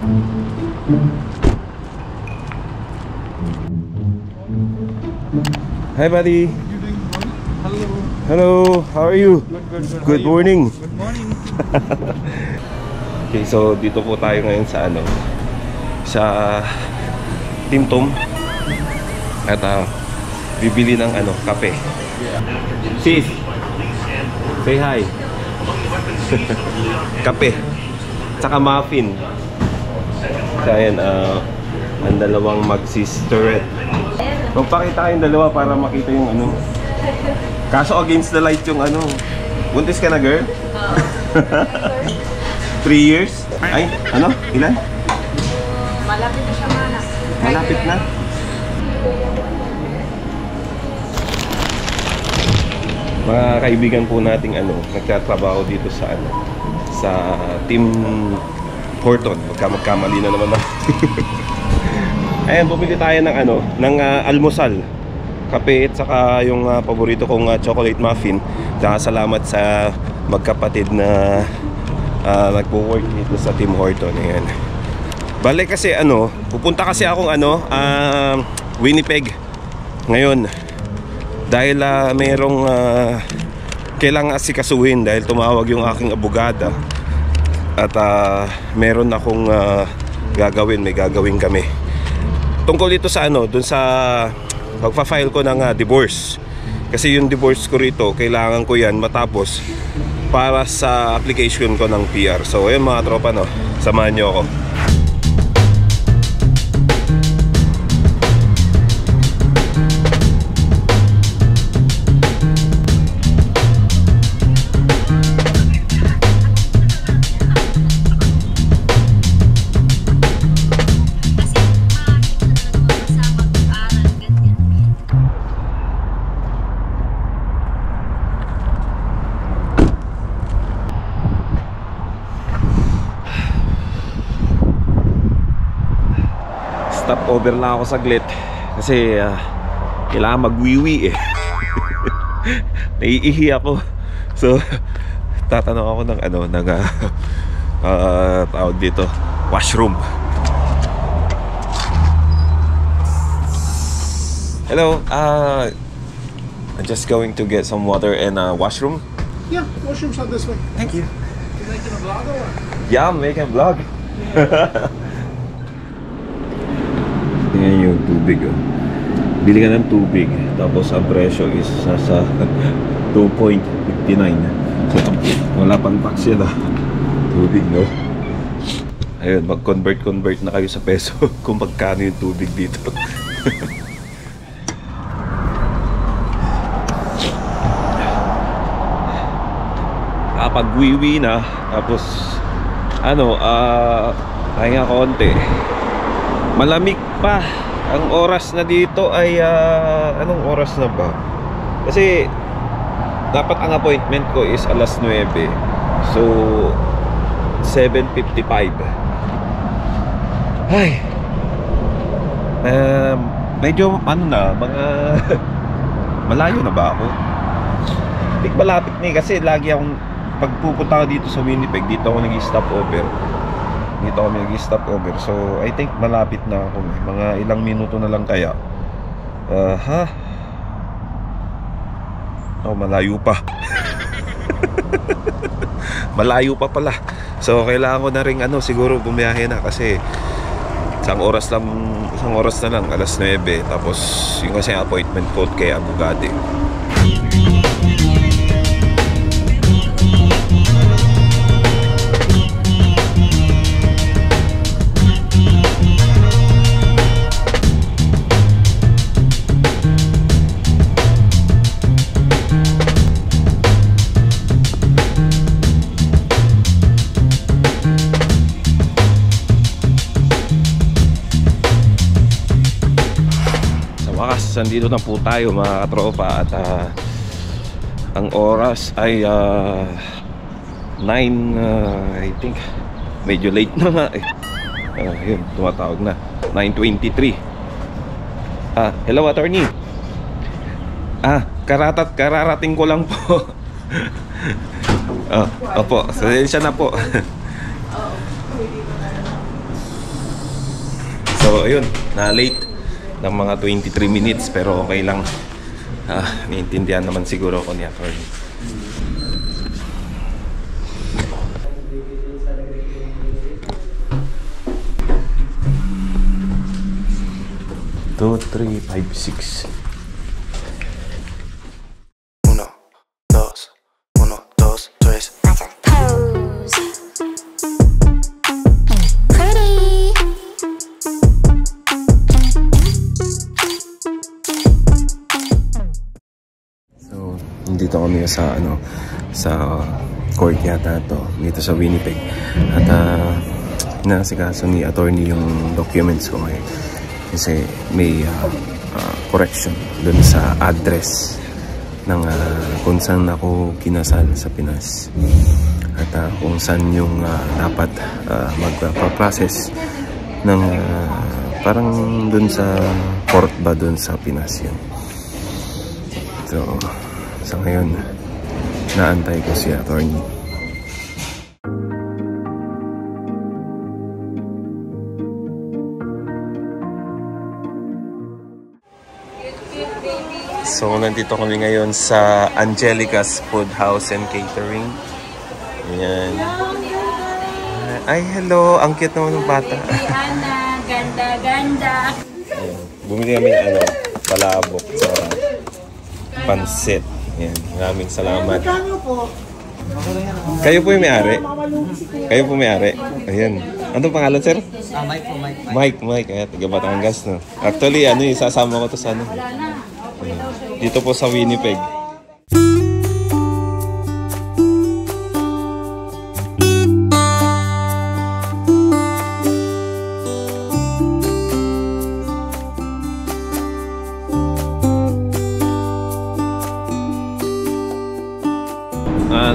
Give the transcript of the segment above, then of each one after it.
Hi, buddy. Hello. Hello. How are you? Good. Good morning. Good morning. Okay, so dito po tayo ngayon sa sa Timtum at bibili ng kape. Sis, say hi. Kape tsaka muffin. So ayan, ang dalawang mag-sisterette. Magpakita kayong dalawa para makita yung kaso against the light yung buntis ka na, girl? 3 years? Ay, ilan? Malapit na siya, mana. Malapit na. Mga kaibigan po nating nagtatrabaho dito sa Team Horton. Magkamali na naman na. Ayan, bumili tayo ng almusal, kape at saka yung paborito kong chocolate muffin. Salamat sa magkapatid na nagpo-work dito sa Team Horton. Ayan. Bale kasi pupunta kasi akong Winnipeg ngayon dahil mayroong kailangan asikasuhin dahil tumawag yung aking abogada at meron akong may gagawin kami tungkol dito sa dun sa pagpa-file ko ng divorce. Kasi yung divorce ko rito, kailangan ko yan matapos para sa application ko ng PR. So ayun mga tropa, samahan nyo ako. Stop over lang ako saglit kasi kailangan magwiwi naiihi ako. So tatanong ako ng tawag dito, washroom. Hello, I'm just going to get some water and washroom. Yeah, washroom's not this way. Thank you. You making a vlog or what? Yeah, I'm making a vlog. Tingnan yung tubig, bili ka ng tubig tapos ang presyo is nasa 2.59. So wala pang tax yan tubig, no? Ayun, mag-convert na kayo sa peso kung magkano yung tubig dito. Kapag wiwi na tapos pahinga konti, malamig pa. Ang oras na dito ay anong oras na ba? Kasi dapat ang appointment ko is alas 9. So 7:55. Ay, medyo mga malayo na ba ako? Hindi malapit na kasi lagi akong pagpupunta ko dito sa Winnipeg, dito ako nag-stop over. So I think malapit na ako. Mga ilang minuto na lang kaya. Malayo pa. Malayo pa pala. So kailangan ko na ring siguro bumiyahe na kasi isang oras na lang, alas 9. Tapos yung kasi appointment code kay abogado. Nandito na po tayo mga katropa at ang oras ay 9, I think medyo late na nga yun, tumatawag na 9:23. Hello attorney. Kararating ko lang po. Opo, sensya na po. So ayun, na late ng mga 23 minutes pero okay lang. Naiintindihan naman siguro ako ni attorney. Two, three, five, six. Uno, dos, tres. Pose. Pretty. So, nandito kami sa sa court yata to dito sa Winnipeg. At nasikaso ni attorney yung documents ko ngayon. Kasi may correction dun sa address ng kung saan ako kinasal sa Pinas. At kung saan yung dapat magpa-process ng parang dun sa court ba dun sa Pinas yun. So, sa ngayon, naantay ko si attorney. So, nandito kami ngayon sa Angelica's Food House and Catering. Ayan. Ay, hello. Ang cute naman ng bata. Ana, ganda-ganda. Ayan. Bumili kami ng palabok sa pansit. Ayan. Maraming salamat. Kayo po yung may-ari? Kayo po may-ari? Ayan. Anong pangalan, sir? Mike po, Mike. Mike. Kaya taga Batangas, no? Actually, isasama ko to sa dito po sa Winnipeg.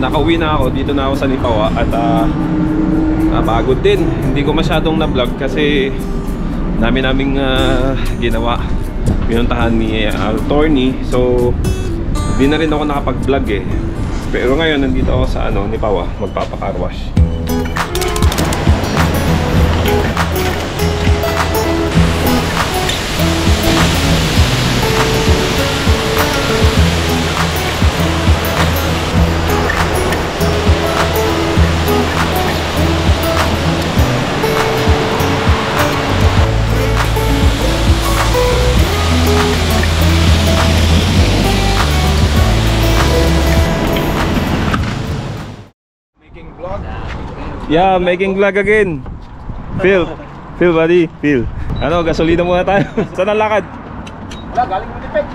Nakauwi na ako, dito na ako sa Lipawa at napagod din. Hindi ko masyadong na-vlog kasi naming ginawa. Pinuntahan ni attorney, so hindi na rin ako nakapag-vlog eh. Pero ngayon nandito ako sa Lipawa, magpapa-car wash. Yeah, making vlog again. Phil, buddy, Phil. Gasolina muna tayo. Saan ang lakad? Wala, galing Winnipeg.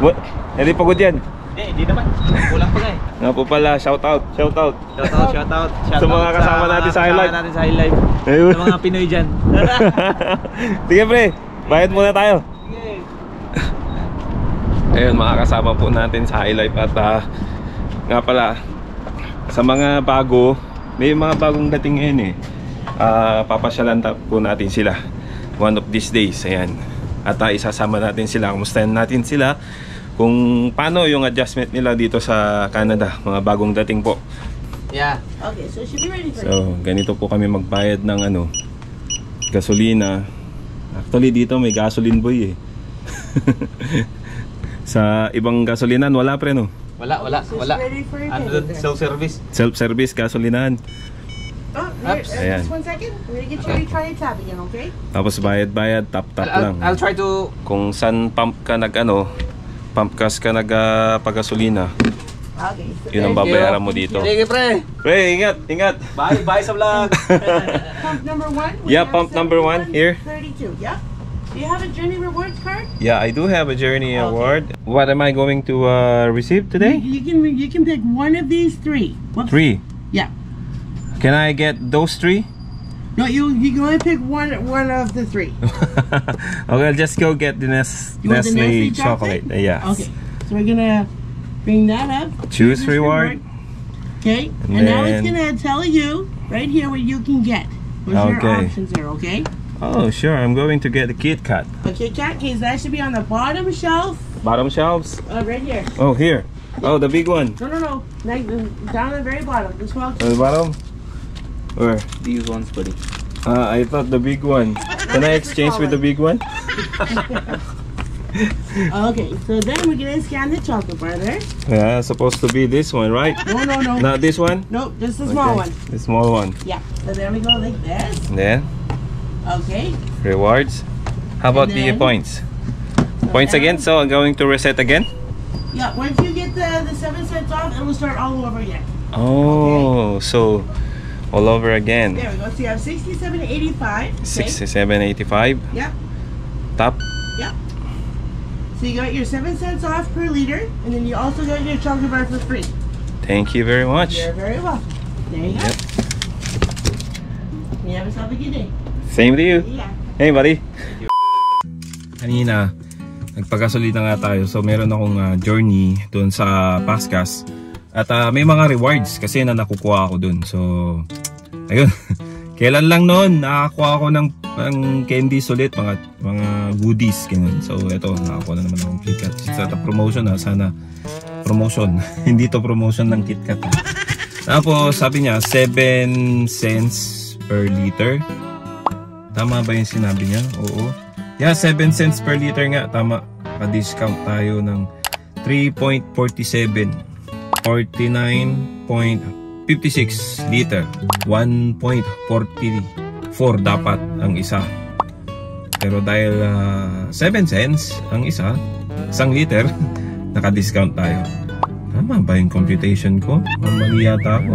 What? Hindi pagod yan. Hindi naman. Kulang pa nga eh. Nga po pala, shout out. Shout out. Sa mga kasama natin sa highlight. Ayun. Sa mga Pinoy dyan. Sige pre, bayad muna tayo. Ayun, mga kasama po natin sa highlight. At nga pala, sa mga bago, may mga bagong dating ngayon eh. Papasyalan po natin sila one of these days. Ayan. At isasama natin sila, kumustahin natin sila kung paano yung adjustment nila dito sa Canada. Mga bagong dating po. Yeah. Okay, so should be ready for So, ganito po kami magbayad ng gasolina. Actually dito may gasoline boy eh. Sa ibang gasolinan wala pre no? Wala. Ano doon? Self-service. Self-service gasolinahan. Oh, Ayan. just 1 second. We're gonna get you to try your tab again, okay? Tapos bayad, tap lang. I'll try to... Kung saan pump ka pump gas ka pagasolina, Okay. So yun ang babayaran mo dito. Sige pre. Pre, ingat. Bye sa vlog. pump number 1. Yeah, pump number 1 here. 32, yeah? Do you have a Journey Rewards card? Yeah, I do have a Journey award. What am I going to receive today? You can pick one of these 3. Whoops. 3. Yeah. Can I get those 3? No, you can only pick one of the 3. Okay, I'll just go get the You want the Nestle Nestle chocolate. Yeah. Okay. So we're gonna bring that up. Choose This reward. Okay. And now it's gonna tell you right here what you can get. What's your Okay. options there, okay? Oh, sure. I'm going to get a Kit Kat. A Kit Kat case, that should be on the bottom shelf. Bottom shelves. Right here. Oh, here. Oh, the big one. No. Like, down at the very bottom. This one. On the bottom? Where? These ones, buddy. I thought the big one. Can I exchange with the big one? Okay, so then we're gonna scan the chocolate bar there. Yeah, supposed to be this one, right? No. Not this one? Nope, just the small one. The small one. Yeah. So there we go like this. Then Okay. rewards. How about And the then- points? Points again. So I'm going to reset again. Yeah. Once you get the 7 cents off, it will start all over again. Oh, so all over again. There we go. So you have 67.85. Okay. 67.85. Yep. Top. Yep. So you got your 7 cents off per liter, and then you also got your chocolate bar for free. Thank you very much. You're very welcome. There you go. Yep. You have yourself a good day. Same to you. Yeah. Hey, buddy. Kanina, nagpagasolina nga tayo. So, meron akong journey doon sa Pascas. At may mga rewards kasi na nakukuha ako doon. So, ayun. Kailan lang noon, nakakuha ako ng candies ulit, mga goodies. Ganun. So, eto, nakakuha na naman akong KitKat. Sa promotion sana promotion. Hindi to promotion ng KitKat. Tapos, sabi niya, 7 cents per liter. Tama ba yung sinabi niya? Oo. Yeah, 7 cents per liter nga. Tama. Pa-discount tayo ng 3.47. 49.56 liter. 1.44 dapat ang isa. Pero dahil 7 cents ang isa, 1 liter, naka-discount tayo. Tama ba yung computation ko? Mali yata ako.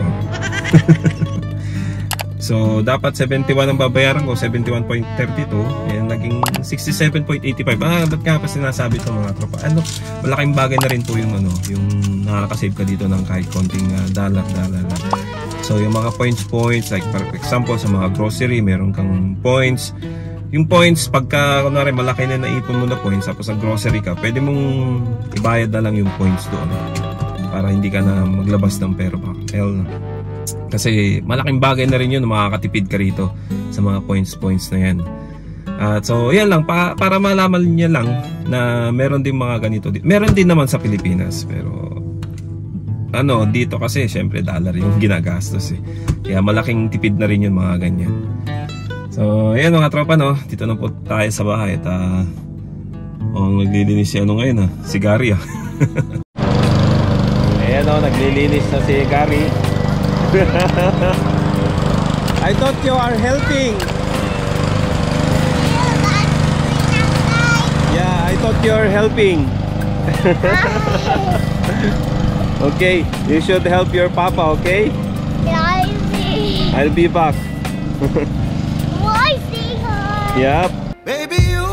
So, dapat 71 ang babayaran ko, 71.32. Yan, naging 67.85. Ba't nga pa sinasabi ito mga tropa? Ano, malaking bagay na rin po yung, yung nakakasave ka dito ng kahit konting dollar. So, yung mga points, like for example, sa mga grocery, meron kang points. Yung points, pagka, kunwari, malaki na naipon mo na points, tapos sa grocery ka, pwede mong ibayad na lang yung points doon. Para hindi ka na maglabas ng pera pa. Kasi malaking bagay na rin yun, makakatipid ka rito sa mga points na yan. At so yan lang, para malaman niya lang na meron din mga ganito. Meron din naman sa Pilipinas, pero dito kasi syempre dollar yung ginagastos eh. Kaya malaking tipid na rin yun mga ganyan. So ayan mga tropa, dito na po tayo sa bahay. At naglilinis si ngayon si Gary Ayan naglilinis na si Gary. I thought you are helping. Yeah, I thought you are helping. Okay, you should help your papa, okay? I'll be back. Why sing her? Yep. Baby, you